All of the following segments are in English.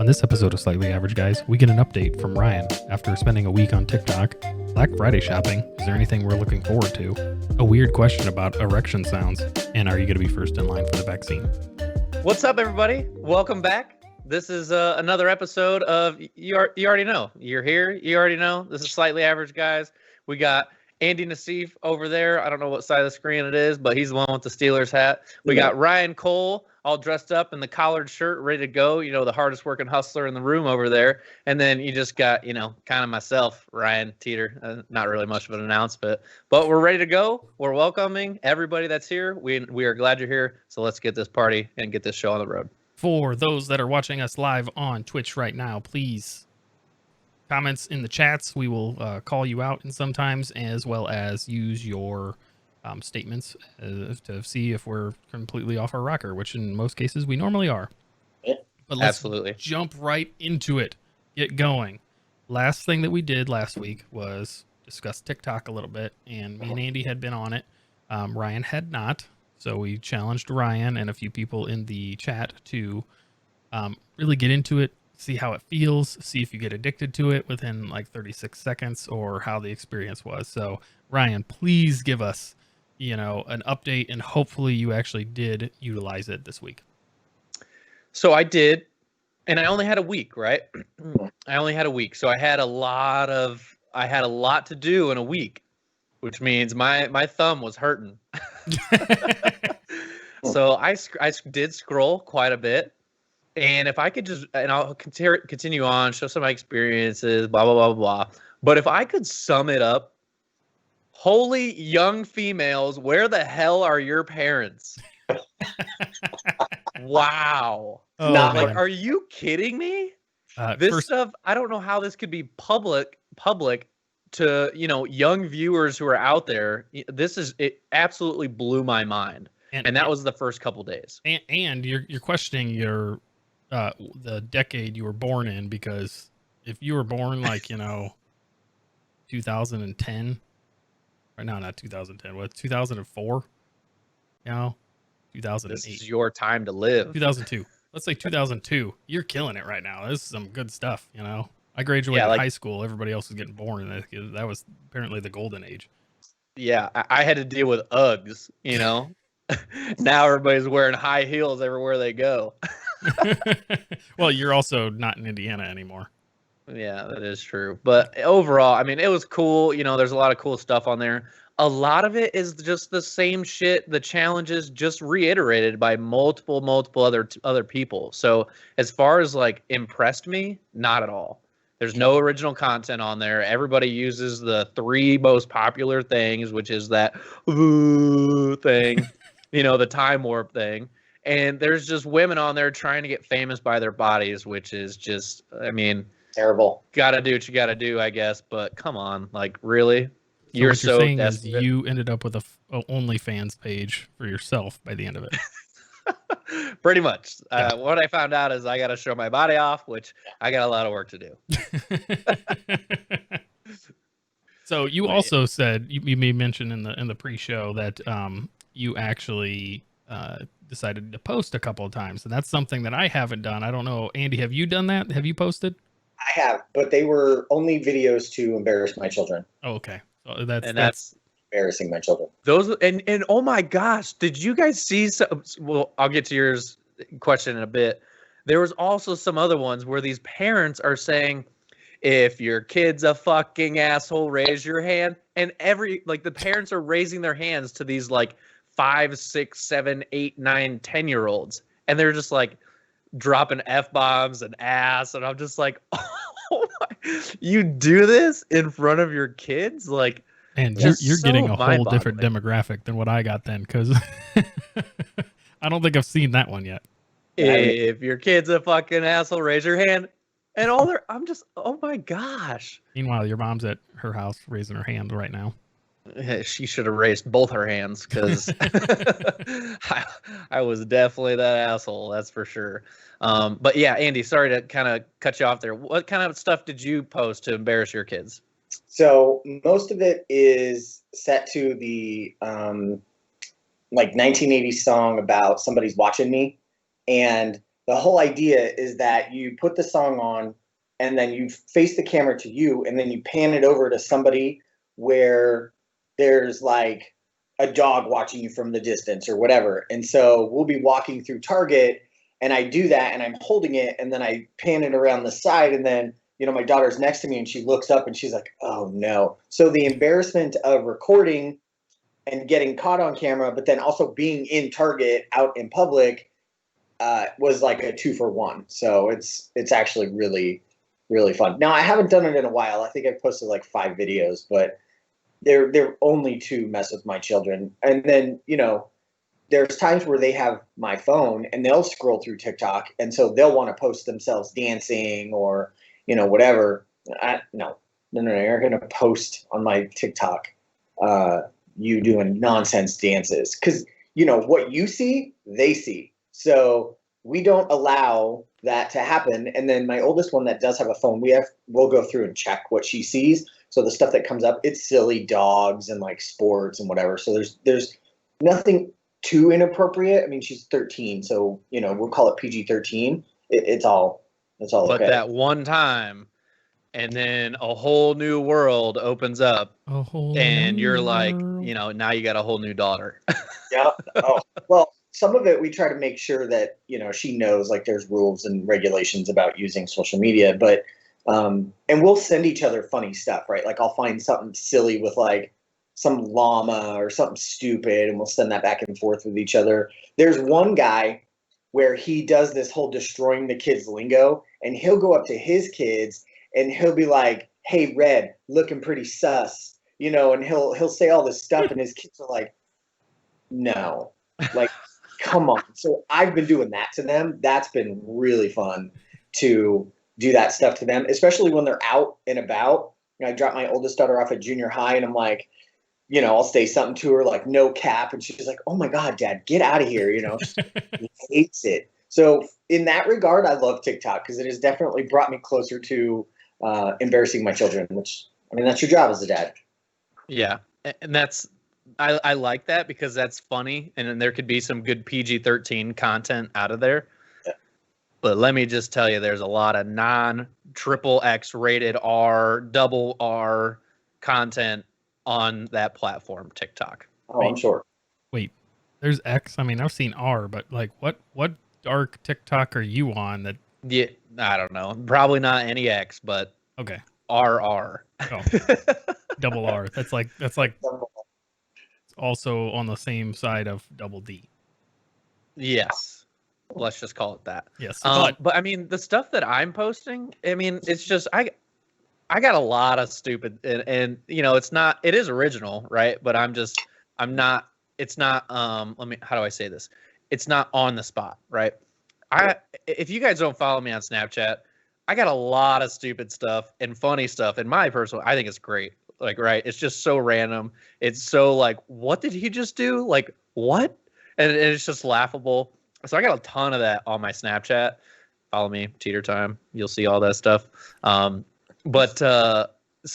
On this episode of Slightly Average Guys, we get an update from Ryan after spending a week on TikTok, Black Friday shopping, is there anything we're looking forward to, a weird question about erection sounds, and are you going to be first in line for the vaccine? What's up, everybody? Welcome back. This is another episode of you already know. You're here. You already know. This is Slightly Average Guys. We got Andy Nassif over there. I don't know what side of the screen it is, but he's the one with the Steelers hat. We got Ryan Cole all dressed up in the collared shirt, ready to go. You know, the hardest working hustler in the room over there. And then you just got, kind of myself, Ryan Teeter. Not really much of an announcement, but we're ready to go. We're welcoming everybody that's here. We are glad you're here. So let's get this party and get this show on the road. For those that are watching us live on Twitch right now, please comments in the chats. We will call you out and sometimes, as well as use your statements to see if we're completely off our rocker, which in most cases we normally are. Yeah, but let's absolutely jump right into it. Get going. Last thing that we did last week was discuss TikTok a little bit, and me and Andy had been on it. Ryan had not, so we challenged Ryan and a few people in the chat to really get into it, see how it feels, see if you get addicted to it within like 36 seconds or how the experience was. So Ryan, please give us an update, and hopefully you actually did utilize it this week. So I did, and I only had a week, right? I only had a week. So I had a lot to do in a week, which means my thumb was hurting. So I did scroll quite a bit. And if I could and I'll continue on, show some of my experiences, blah, blah, blah, blah. But if I could sum it up, holy young females, where the hell are your parents? Wow. Oh, are you kidding me? Stuff, I don't know how this could be public to, young viewers who are out there. It absolutely blew my mind. And that was the first couple days. And you're questioning your the decade you were born in, because if you were born 2010, or no, not 2010, what, 2004, 2008, this is your time to live. 2002, let's say 2002, you're killing it right now. This is some good stuff. I graduated high school, everybody else was getting born, and that was apparently the golden age. Yeah, I had to deal with Uggs. Now everybody's wearing high heels everywhere they go. Well, you're also not in Indiana anymore. Yeah, that is true. But overall, I mean, it was cool. There's a lot of cool stuff on there. A lot of it is just the same shit. The challenges just reiterated by multiple other people. So as far as impressed me, not at all. There's no original content on there. Everybody uses the three most popular things, which is that thing, the time warp thing. And there's just women on there trying to get famous by their bodies, which is just, terrible. Gotta do what you gotta do, I guess. But come on, really? You're so saying desperate. Is you ended up with a OnlyFans page for yourself by the end of it. Pretty much. Yeah. What I found out is I got to show my body off, which I got a lot of work to do. So you also said, you may mention in the pre-show that you actually decided to post a couple of times, and that's something that I haven't done. I don't know, Andy, have you done that? Have you posted? I have, but they were only videos to embarrass my children. Oh, okay. So that's embarrassing my children. Those and oh my gosh, did you guys see well, I'll get to yours question in a bit. There was also some other ones where these parents are saying, if your kid's a fucking asshole, raise your hand. And the parents are raising their hands to these 5, 6, 7, 8, 9, 10-year-olds. And they're just dropping F-bombs and ass. And I'm just oh my, you do this in front of your kids? And you're getting a whole different demographic than what I got then, because I don't think I've seen that one yet. If your kid's a fucking asshole, raise your hand. And I'm just, oh my gosh. Meanwhile, your mom's at her house raising her hand right now. She should have raised both her hands, because I was definitely that asshole, that's for sure. But yeah, Andy, sorry to kind of cut you off there. What kind of stuff did you post to embarrass your kids? So most of it is set to the 1980s song about somebody's watching me, and the whole idea is that you put the song on and then you face the camera to you and then you pan it over to somebody where there's like a dog watching you from the distance or whatever. And so we'll be walking through Target and I do that and I'm holding it and then I pan it around the side and then, my daughter's next to me and she looks up and she's like, oh no. So the embarrassment of recording and getting caught on camera, but then also being in Target out in public was like a 2-for-1. So it's actually really, really fun. Now I haven't done it in a while. I think I've posted like 5 videos, but they're only to mess with my children. And then, there's times where they have my phone and they'll scroll through TikTok. And so they'll want to post themselves dancing or, whatever. No, you're going to post on my TikTok you doing nonsense dances. Because, what you see, they see. So we don't allow that to happen. And then my oldest one that does have a phone, we'll go through and check what she sees. So the stuff that comes up, it's silly dogs and like sports and whatever. So there's nothing too inappropriate. I mean, she's 13, so we'll call it PG-13. It's all okay. But that one time, and then a whole new world opens up, and you're like, now you got a whole new daughter. Yeah. Oh, well, some of it we try to make sure that she knows like there's rules and regulations about using social media, but and we'll send each other funny stuff, right? Like I'll find something silly with like some llama or something stupid and we'll send that back and forth with each other. There's one guy where he does this whole destroying the kids lingo and he'll go up to his kids and he'll be like, hey, Red, looking pretty sus, and he'll say all this stuff and his kids are like, no, like, come on. So I've been doing that to them. That's been really fun to do that stuff to them, especially when they're out and about. I dropped my oldest daughter off at junior high and I'm like, I'll say something to her like no cap. And she's like, oh my God, Dad, get out of here. She hates it. So in that regard, I love TikTok because it has definitely brought me closer to embarrassing my children, which, that's your job as a dad. Yeah. And I like that because that's funny. And then there could be some good PG-13 content out of there. Yeah. But let me just tell you, there's a lot of non-XXX rated R, double R content on that platform, TikTok. Oh, I'm sure. Wait, there's X? I mean, I've seen R, but like what dark TikTok are you on that? Yeah, I don't know. Probably not any X, but Okay. RR. Oh, double R. That's like also on the same side of double D. Yes. Let's just call it that. Yes. But I mean, the stuff that I'm posting, it's just, I got a lot of stupid and it is original, right? But it's not, how do I say this? It's not on the spot, right? If you guys don't follow me on Snapchat, I got a lot of stupid stuff and funny stuff. And I think it's great. Like, right. It's just so random. It's so like, what did he just do? Like, what? And it's just laughable. So I got a ton of that on my Snapchat. Follow me, Teeter Time. You'll see all that stuff. So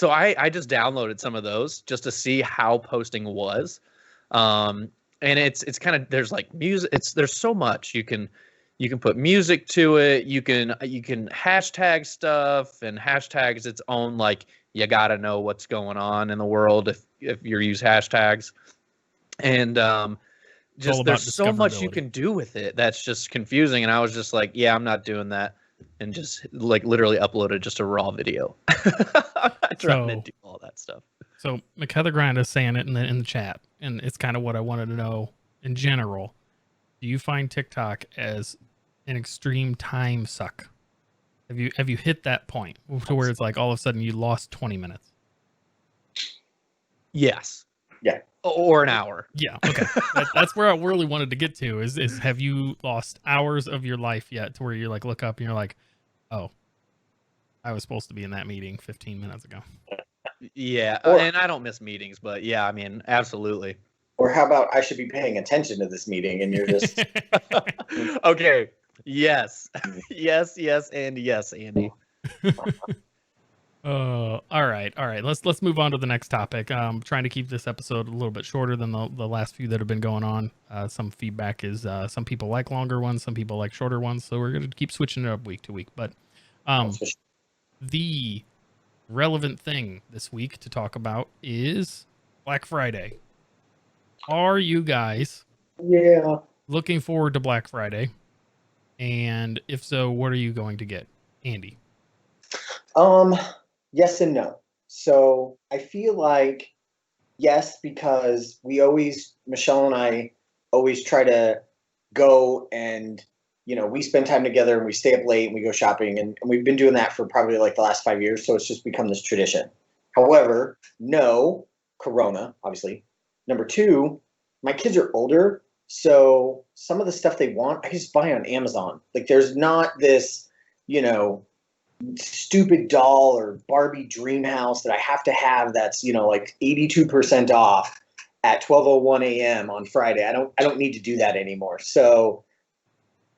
I just downloaded some of those just to see how posting was. And it's kind of, there's like music, there's so much you can put music to it. You can hashtag stuff, and hashtags its own, like, you got to know what's going on in the world if you use hashtags. And just there's so much you can do with it that's just confusing. And I was just like, yeah, I'm not doing that. And just like literally uploaded just a raw video. I'm not trying to do all that stuff. So McHeathergrind is saying it in the chat, and it's kind of what I wanted to know in general. Do you find TikTok as an extreme time suck? Have you hit that point to where it's like all of a sudden you lost 20 minutes? Yes. Yeah. Or an hour. Yeah. Okay. That's where I really wanted to get to is have you lost hours of your life yet to where you like look up and you're like, oh, I was supposed to be in that meeting 15 minutes ago. Yeah. And I don't miss meetings, but yeah, I mean, absolutely. Or how about I should be paying attention to this meeting and you're just okay. Yes. Yes, and yes, Andy. All right, all right. Let's move on to the next topic. Trying to keep this episode a little bit shorter than the last few that have been going on. Some feedback is some people like longer ones, some people like shorter ones. So we're gonna keep switching it up week to week. But the relevant thing this week to talk about is Black Friday. Are you guys looking forward to Black Friday? And if so, what are you going to get, Andy? Yes and no. So I feel like yes, because Michelle and I always try to go and, we spend time together and we stay up late and we go shopping and we've been doing that for probably like the last 5 years. So it's just become this tradition. However, no, Corona, obviously. Number two, my kids are older. So some of the stuff they want, I just buy on Amazon. Like there's not this, stupid doll or Barbie dream house that I have to have that's, like 82% off at 12:01 a.m. on Friday. I don't need to do that anymore. So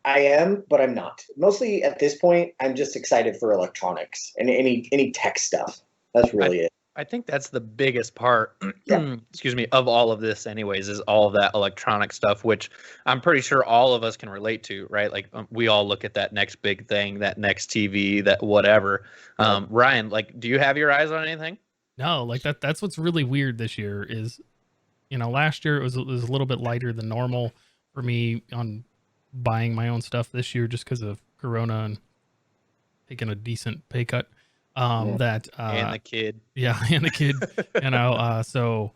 I am, but I'm not. Mostly at this point, I'm just excited for electronics and any tech stuff. That's really it. I think that's the biggest part, Yeah. excuse me, of all of this anyways, is all of that electronic stuff, which I'm pretty sure all of us can relate to, right? Like we all look at that next big thing, that next TV, that whatever. Ryan, like, do you have your eyes on anything? No, like that's what's really weird this year is, last year it was a little bit lighter than normal for me on buying my own stuff this year just because of Corona and taking a decent pay cut. And the kid. Yeah, and the kid, so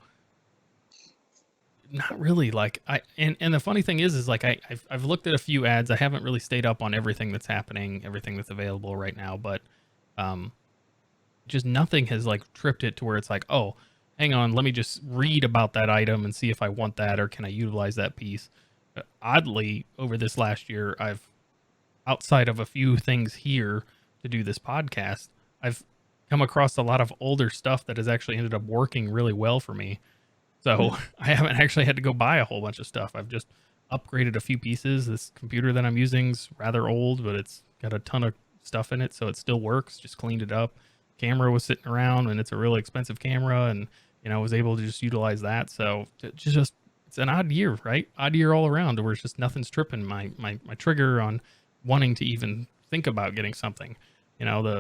not really like and the funny thing is like I've looked at a few ads. I haven't really stayed up on everything that's happening, everything that's available right now, but just nothing has like tripped it to where it's like, oh, hang on, let me just read about that item and see if I want that or can I utilize that piece. Oddly, over this last year, I've, outside of a few things here to do this podcast, I've come across a lot of older stuff that has actually ended up working really well for me. So I haven't actually had to go buy a whole bunch of stuff. I've just upgraded a few pieces. This computer that I'm using is rather old, but it's got a ton of stuff in it, so it still works. Just cleaned it up. Camera was sitting around, and it's a really expensive camera, and I was able to just utilize that. So it's an odd year, right? Odd year all around, where it's just nothing's tripping my trigger on wanting to even think about getting something.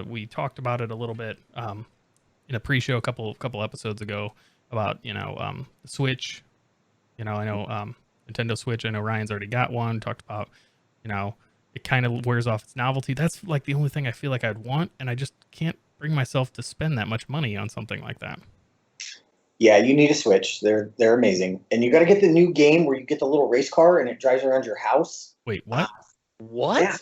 We talked about it a little bit in a pre-show a couple episodes ago about the Switch. I know Nintendo Switch. I know Ryan's already got one. Talked about it kind of wears off its novelty. That's like the only thing I feel like I'd want, and I just can't bring myself to spend that much money on something like that. Yeah, you need a Switch. They're amazing, and you got to get the new game where you get the little race car and it drives around your house. Wait, what? What? Yeah.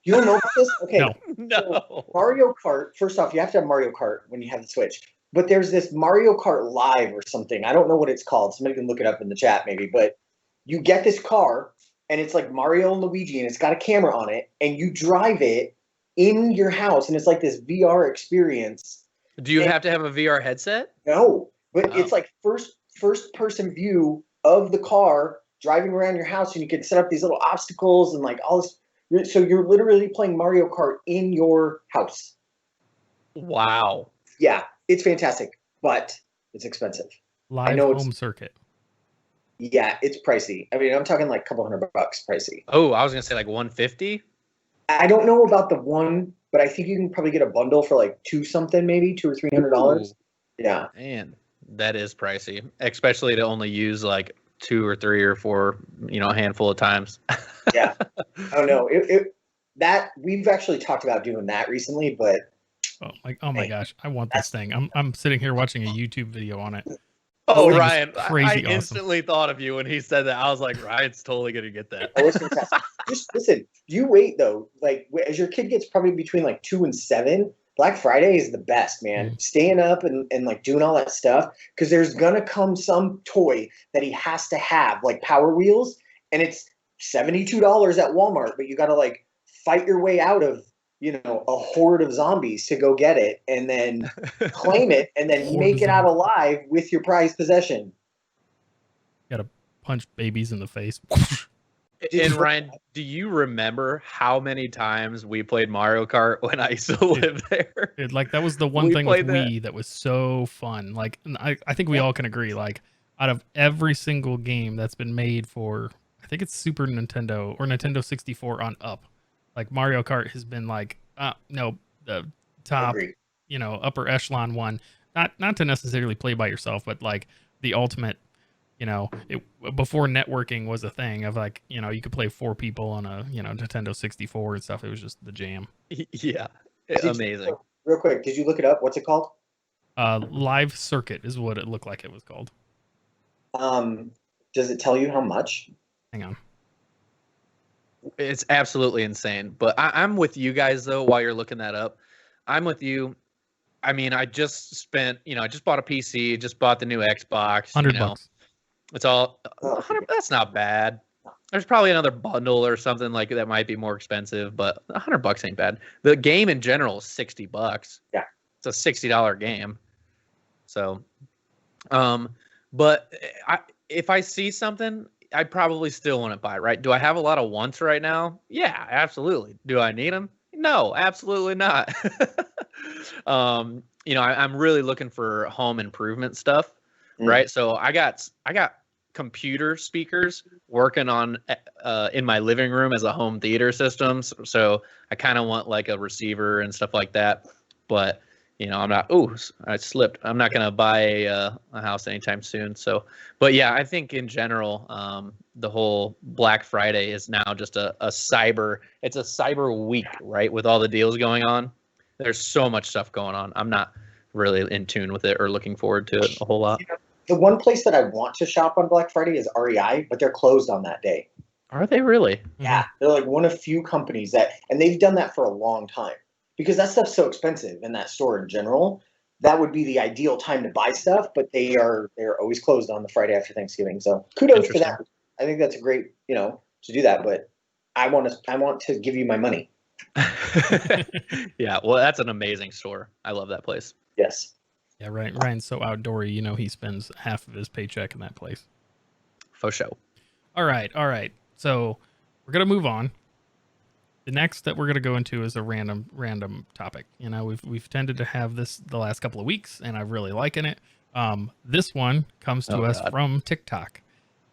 You don't know about this? Okay. No. So Mario Kart. First off, you have to have Mario Kart when you have the Switch. But there's this Mario Kart Live or something. I don't know what it's called. Somebody can look it up in the chat maybe. But you get this car, and it's like Mario and Luigi, and it's got a camera on it, and you drive it in your house, and it's like this VR experience. Do you have to have a VR headset? No, but it's like first person view of the car driving around your house, and you can set up these little obstacles and like all this. So you're literally playing Mario Kart in your house. Wow. Yeah, it's fantastic, but it's expensive. Live home circuit. Yeah, it's pricey. I mean, I'm talking like a couple $100 pricey. Oh, I was gonna say like 150. I don't know about the one, but I think you can probably get a bundle for like $200 or $300. Yeah. Man, that is pricey, especially to only use like 2 or 3 or 4, a handful of times. Yeah. I don't know. That we've actually talked about doing that recently, but oh my gosh, I want this thing. I'm sitting here watching a YouTube video on it. Oh, Ryan, crazy I awesome. instantly thought of you when he said that. I was like, Ryan's totally going to get that. Oh, it's fantastic. Just listen, you wait though. Like as your kid gets probably between like 2 and 7, Black Friday is the best, man. Staying up and like doing all that stuff, because there's going to come some toy that he has to have, like Power Wheels, and it's $72 at Walmart, but you got to like fight your way out of a horde of zombies to go get it and then claim it and then make it out alive with your prized possession. Gotta punch babies in the face. And Ryan, do you remember how many times we played Mario Kart when I used to live there? Dude, like that was the one We thing with played that. Wii that was so fun. Like I think we all can agree, like out of every single game that's been made for, I think it's Super Nintendo or Nintendo 64 on up, like Mario Kart has been like no, the top, Agreed. upper echelon one. Not to necessarily play by yourself, but like the ultimate, before networking was a thing of like, you could play 4 people on a, Nintendo 64 and stuff. It was just the jam. Yeah, Did amazing. you- real quick, did you look it up? What's it called? Live Circuit is what it looked like it was called. Does it tell you how much? Hang on. It's absolutely insane. But I'm with you guys though. While you're looking that up, I'm with you. I mean, I just spent, I just bought a PC, just bought the new Xbox. $100. It's all 100. That's not bad. There's probably another bundle or something like that might be more expensive, but $100 ain't bad. The game in general is $60. Yeah, it's a $60 game. So, but if I see something, I probably still want to buy. Right? Do I have a lot of wants right now? Yeah, absolutely. Do I need them? No, absolutely not. I'm really looking for home improvement stuff, right? So I got computer speakers working on in my living room as a home theater system. So I kind of want like a receiver and stuff like that. But I'm not. Oh, I slipped. I'm not gonna buy a house anytime soon. So, but yeah, I think in general, the whole Black Friday is now just a cyber. It's a cyber week, right? With all the deals going on, there's so much stuff going on. I'm not really in tune with it or looking forward to it a whole lot. The one place that I want to shop on Black Friday is REI, but they're closed on that day. Are they really? Yeah, they're like one of few companies and they've done that for a long time because that stuff's so expensive in that store in general. That would be the ideal time to buy stuff, but they're always closed on the Friday after Thanksgiving. So kudos to that. I think that's a great, to do that, but I want to give you my money. Yeah, well, that's an amazing store. I love that place. Yes. Yeah, right. Ryan's so outdoory, he spends half of his paycheck in that place. For sure. All right. So we're gonna move on. The next that we're gonna go into is a random topic. We've tended to have this the last couple of weeks, and I'm really liking it. This one comes to us from TikTok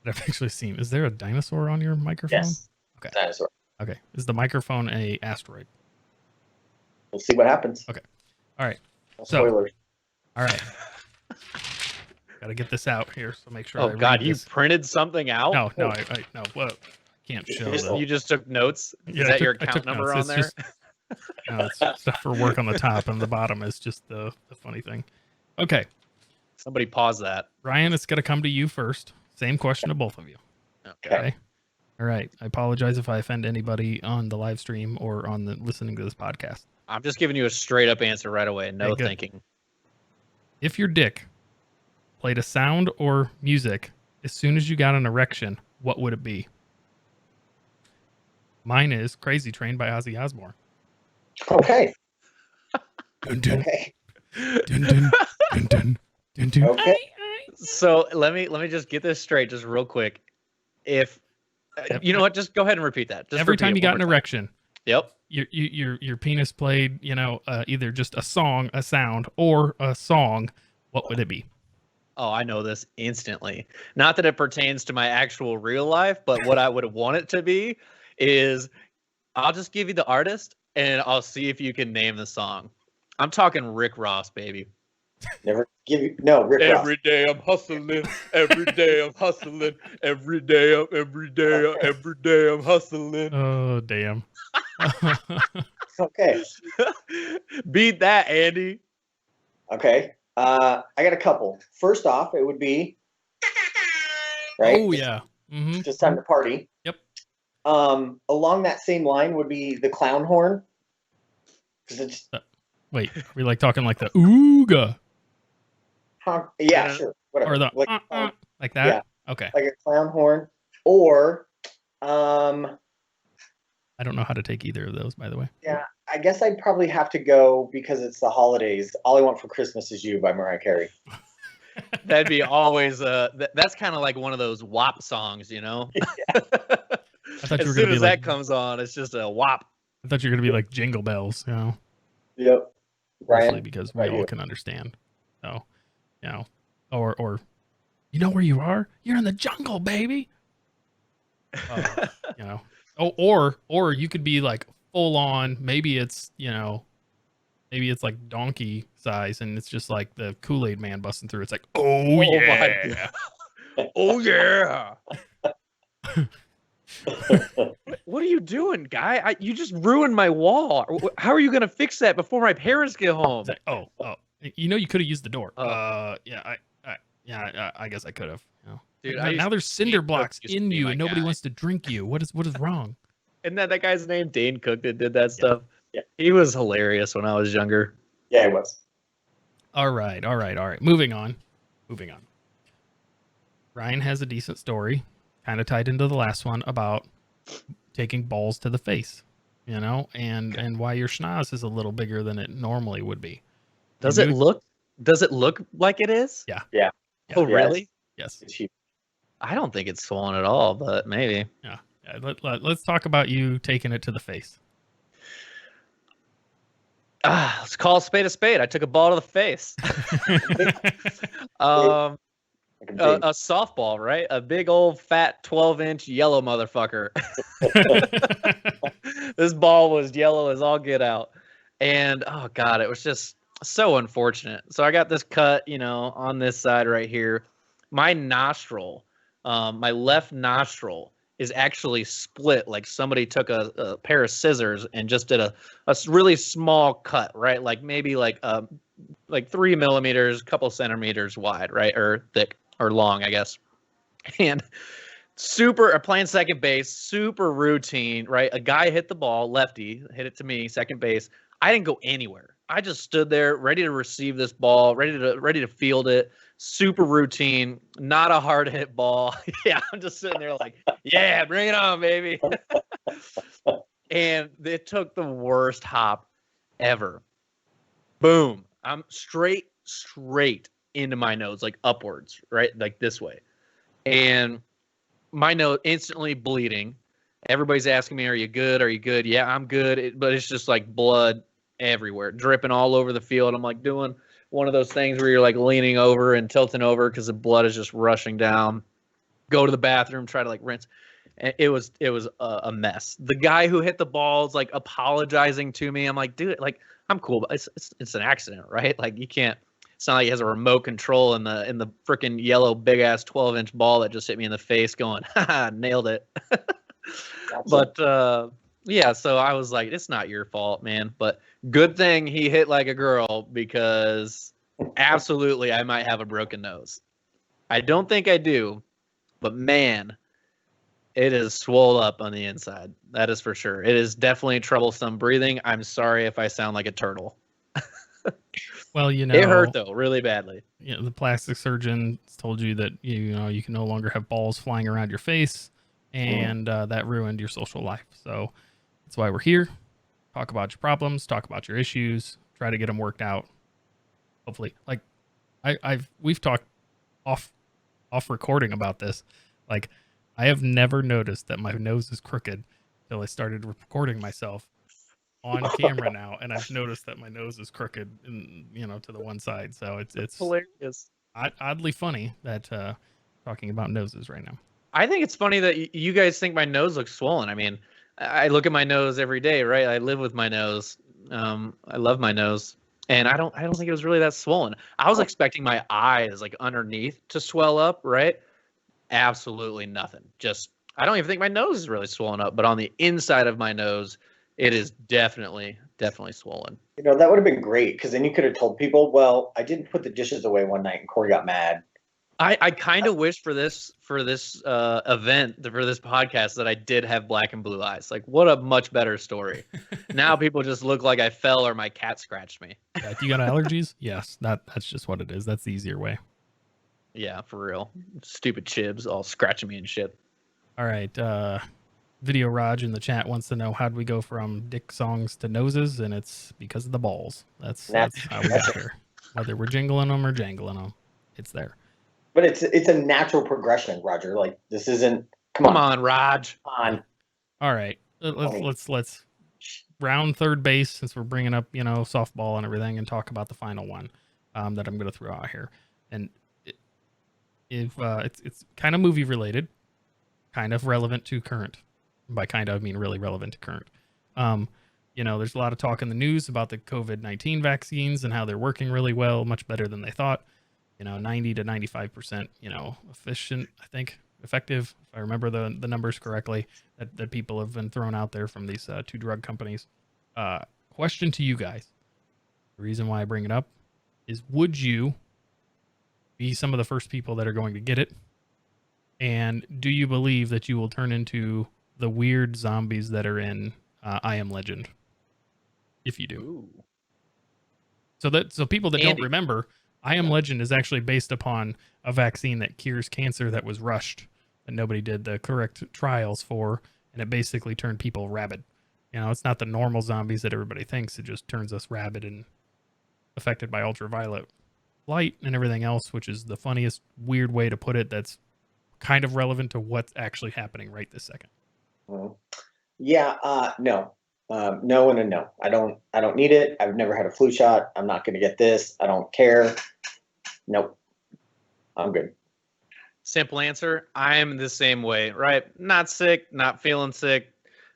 that I've actually seen. Is there a dinosaur on your microphone? Yes. Okay. Dinosaur. Okay. Is the microphone a asteroid? We'll see what happens. Okay. All right. No So- spoilers. All right. Got to get this out here, so make sure. Oh I God, read you this. printed something out? No, I no. Well, can't show the. You just took notes? Yeah, Is I that your took account number notes. on It's there? just- no, it's stuff for work on the top, and the bottom is just the funny thing. Okay, Somebody pause that. Ryan, it's gonna come to you first. Same question to both of you. Okay. All right. I apologize if I offend anybody on the live stream or on the listening to this podcast. I'm just giving you a straight up answer right away. No Okay, good. thinking. If your dick played a sound or music as soon as you got an erection, what would it be? Mine is Crazy Train by Ozzy Osbourne. Okay. Dun, dun, Okay. dun, dun, dun, dun, dun, dun. Okay. So let me just get this straight, just real quick. If Yep. you know what, just go ahead and repeat that. Just Every repeat time it you got one an more time. erection, Yep. your penis played, either just a song, a sound, or a song, what would it be? Oh, I know this instantly. Not that it pertains to my actual real life, but what I would want it to be is I'll just give you the artist and I'll see if you can name the song. I'm talking Rick Ross, baby. Never give you Rick Ross. Every day I'm hustling. Every day I'm hustling. Every day I'm hustling. Oh, damn. Okay. Beat that, Andy. Okay. I got a couple. First off, it would be right. Oh, yeah. Mm-hmm. Just time to party. Yep. Along that same line would be the clown horn. Because it's Wait, are we like talking like the ooga yeah, sure, whatever. or the like, like that? yeah. Okay. like a clown horn, or I don't know how to take either of those, by the way. yeah, I guess I'd probably have to go because it's the holidays. All I Want for Christmas Is You by Mariah Carey. That'd be always that's kind of like one of those WAP songs, you know? I thought you were As gonna soon be as like, that comes on, it's just a whop. I thought you were gonna be like Jingle Bells, you know. Yep. Mostly Ryan, because what we about all you? can understand. So, you know, or you know where you are? You're in the jungle, baby. You know. Oh, or you could be like full on. Maybe it's like donkey size, and it's just like the Kool-Aid man busting through. It's like, oh Oh my yeah. Oh yeah. What are you doing, guy? You just ruined my wall. How are you gonna fix that before my parents get home? It's like, oh, you could have used the door. Oh. I guess I could have. You know. Dude, Now there's cinder Dane Cook blocks used to in be you, my and nobody guy. wants to drink you. What is wrong? Isn't that guy's name? Dane Cook that did that stuff. Yeah. He was hilarious when I was younger. Yeah, it was. All right. Moving on. Ryan has a decent story, kind of tied into the last one about taking balls to the face, and why your schnoz is a little bigger than it normally would be. Does it look like it is? Yeah. Yeah. Oh, Yeah, really? Yes. It's huge. I don't think it's swollen at all, but maybe. Yeah. Let's talk about you taking it to the face. Let's call a spade a spade. I took a ball to the face. Like a big- A softball, right? A big old fat 12-inch yellow motherfucker. This ball was yellow as all get out. And oh god, it was just so unfortunate. So I got this cut, on this side right here. My nostril, my left nostril is actually split. Like somebody took a pair of scissors and just did a really small cut, right? Like maybe like 3 millimeters, couple centimeters wide, right? Or thick or long, I guess. And playing second base, super routine, right? A guy hit the ball, lefty, hit it to me, second base. I didn't go anywhere. I just stood there ready to receive this ball, ready to field it. Super routine, not a hard hit ball. Yeah, I'm just sitting there like, yeah, bring it on, baby. And it took the worst hop ever. Boom. I'm straight into my nose, like upwards, right? Like this way. And my nose instantly bleeding. Everybody's asking me, are you good? Are you good? Yeah, I'm good. But it's just like blood everywhere, dripping all over the field. I'm like doing one of those things where you're like leaning over and tilting over because the blood is just rushing down. Go to the bathroom, try to like rinse. And it was a mess. The guy who hit the ball is like apologizing to me. I'm like, dude, like I'm cool, but it's an accident, right? Like you can't. It's not like he has a remote control in the freaking yellow big ass 12-inch ball that just hit me in the face, going, haha, nailed it. But yeah, so I was like, it's not your fault, man. But good thing he hit like a girl, because absolutely I might have a broken nose. I don't think I do, but man, it is swole up on the inside. That is for sure. It is definitely troublesome breathing. I'm sorry if I sound like a turtle. Well, it hurt though, really badly. The plastic surgeon told you that you can no longer have balls flying around your face, and that ruined your social life. So that's why we're here. Talk about your problems, talk about your issues, try to get them worked out. Hopefully, like we've talked off recording about this. Like I have never noticed that my nose is crooked until I started recording myself on camera now, and I've noticed that my nose is crooked, to the one side. So it's hilarious, oddly funny that talking about noses right now. I think it's funny that you guys think my nose looks swollen. I mean, I look at my nose every day, right? I live with my nose. I love my nose, and I don't think it was really that swollen. I was expecting my eyes, like underneath, to swell up, right? Absolutely nothing. Just I don't even think my nose is really swollen up, but on the inside of my nose, it is definitely swollen. That would have been great, because then you could have told people, well, I didn't put the dishes away one night and Corey got mad. I kind of wish for this event, for this podcast, that I did have black and blue eyes. Like, what a much better story. Now people just look like I fell or my cat scratched me. Yeah, you got allergies? Yes, that's just what it is. That's the easier way. Yeah, for real. Stupid chibs all scratching me and shit. All right. Video Raj in the chat wants to know, how'd we go from dick songs to noses, and it's because of the balls. That's how we got here. Whether we're jingling them or jangling them, it's there. But it's a natural progression, Roger. Like, this isn't. Come on, Raj. Come on. All right. Funny. Let's round third base since we're bringing up, softball and everything, and talk about the final one that I'm going to throw out here. And if it's kind of movie related, kind of relevant to current. By kind of, I mean really relevant to current. There's a lot of talk in the news about the COVID-19 vaccines and how they're working really well, much better than they thought. 90 to 95%, efficient, I think, effective, if I remember the numbers correctly, that people have been thrown out there from these two drug companies. Question to you guys. The reason why I bring it up is, would you be some of the first people that are going to get it? And do you believe that you will turn into the weird zombies that are in I Am Legend? If you do. Ooh. So people that don't Andy. remember, I Am Legend is actually based upon a vaccine that cures cancer that was rushed, that nobody did the correct trials for, and it basically turned people rabid. It's not the normal zombies that everybody thinks. It just turns us rabid and affected by ultraviolet light and everything else, which is the funniest, weird way to put it that's kind of relevant to what's actually happening right this second. Yeah, no. No and a no. I don't need it. I've never had a flu shot. I'm not going to get this. I don't care. Nope. I'm good. Simple answer. I'm the same way, right? Not sick, not feeling sick,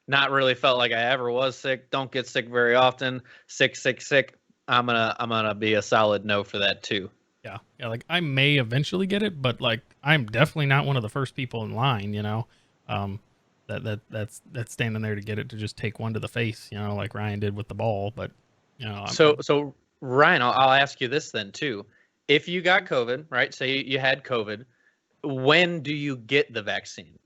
not really felt like I ever was sick. Don't get sick very often. Sick. I'm gonna be a solid no for that too. Yeah. Like I may eventually get it, but like I'm definitely not one of the first people in line. That's standing there to get it, to just take one to the face. Like Ryan did with the ball. But So Ryan, I'll ask you this then too. If you got COVID, right? Say you had COVID, when do you get the vaccine?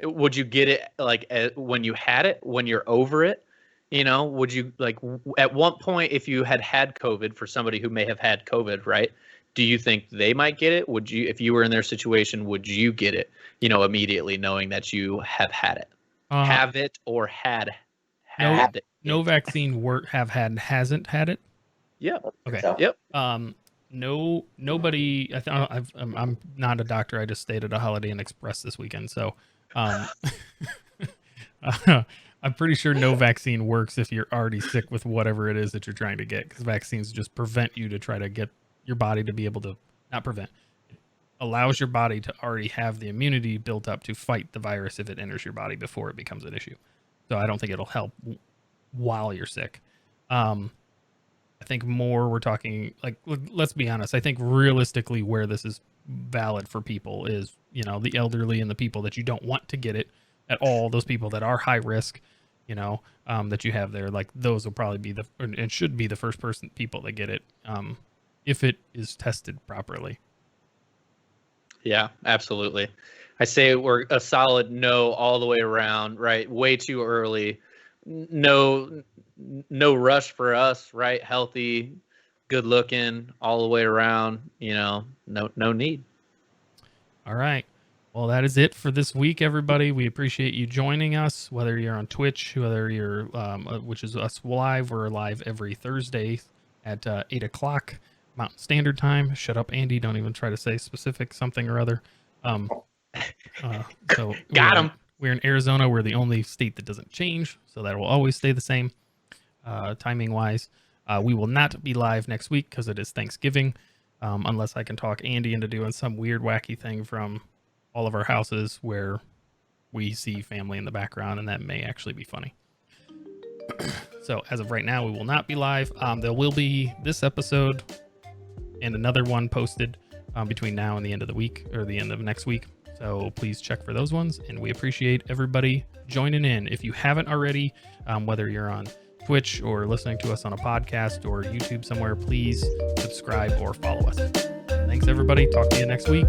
Would you get it like when you had it, when you're over it? Would you like at one point, if you had COVID, for somebody who may have had COVID, right? Do you think they might get it? Would you, if you were in their situation, would you get it, immediately knowing that you have had it? Have it or had it? No vaccine hasn't had it. Yeah. Okay. So, Yep. No, nobody. I'm not a doctor. I just stayed at a Holiday Inn Express this weekend, so I'm pretty sure no vaccine works if you're already sick with whatever it is that you're trying to get, because vaccines just prevent you to try to get your body to be able to, not prevent, it allows your body to already have the immunity built up to fight the virus if it enters your body before it becomes an issue. So I don't think it'll help while you're sick. I think more we're talking, like, let's be honest, I think realistically where this is valid for people is, the elderly and the people that you don't want to get it at all, those people that are high risk, that you have there, like those will probably be and should be the first people that get it, if it is tested properly. Yeah, absolutely. I say we're a solid no all the way around, right? Way too early. No rush for us, right? Healthy, good looking all the way around, no need. All right. Well, that is it for this week, everybody. We appreciate you joining us, whether you're on Twitch, whether you're, which is us live. We're live every Thursday at 8 o'clock Mountain Standard Time. Shut up, Andy. Don't even try to say specific something or other. So Got him. We're in Arizona. We're the only state that doesn't change, so that will always stay the same, timing-wise. We will not be live next week because it is Thanksgiving, unless I can talk Andy into doing some weird, wacky thing from all of our houses where we see family in the background, and that may actually be funny. So as of right now, we will not be live. There will be this episode and another one posted between now and the end of the week, or the end of next week. So please check for those ones, and we appreciate everybody joining in. If you haven't already, whether you're on Twitch or listening to us on a podcast or YouTube somewhere, please subscribe or follow us. Thanks, everybody. Talk to you next week.